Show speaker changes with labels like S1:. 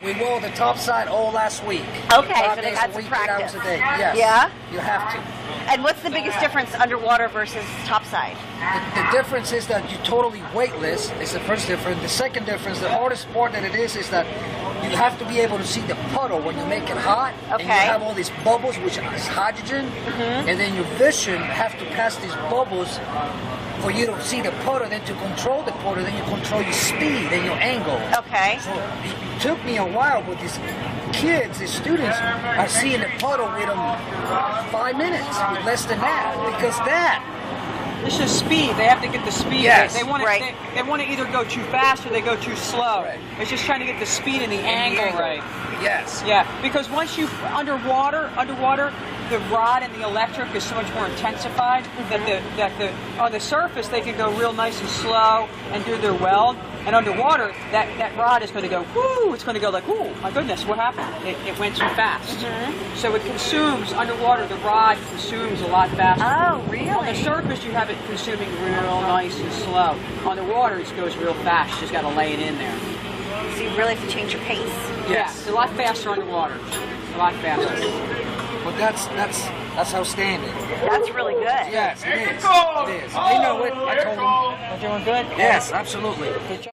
S1: We wore the top side all last week.
S2: Okay,
S1: 5
S2: so they
S1: days
S2: had
S1: a
S2: some
S1: week, 8
S2: practice.
S1: hours a day. Yes.
S2: Yeah?
S1: You have to.
S2: And what's the biggest difference underwater versus topside?
S1: The difference is that you're totally weightless. It's the first difference. The second difference, the hardest part that it is that you have to be able to see the puddle when you make it hot.
S2: Okay.
S1: And you have all these bubbles, which is hydrogen. And then your vision have to pass these bubbles for you to see the puddle. Then to control the puddle, then you control your speed and your angle.
S2: Okay.
S1: So it took me a while, but these kids, these students, are seeing the puddle with them 5 minutes, with less than that, because that.
S3: It's just speed. They have to get the speed.
S1: Yes.
S3: They want to.
S2: Right.
S3: They want to either go too fast or they go too slow.
S1: Right.
S3: It's just trying to get the speed and the angle right.
S1: Yes.
S3: Yeah, because once you underwater, the rod and the electric is so much more intensified that on the surface they can go real nice and slow and do their weld, and underwater that rod is going to go whoo. It's going to go like, oh my goodness, what happened? It went too fast. So it consumes underwater. The rod consumes a lot faster.
S2: Oh, really?
S3: On the surface, you have it consuming real nice and slow. On the water, it goes real fast. You just got to lay it in there.
S2: So you really have to change your pace.
S1: Yes.
S3: Yeah, it's a lot faster underwater. A lot faster.
S1: But that's outstanding.
S2: That's really good.
S1: Yes, it is. It is. They know it. I told them.
S3: We're doing good?
S1: Yes, absolutely.
S3: Good job.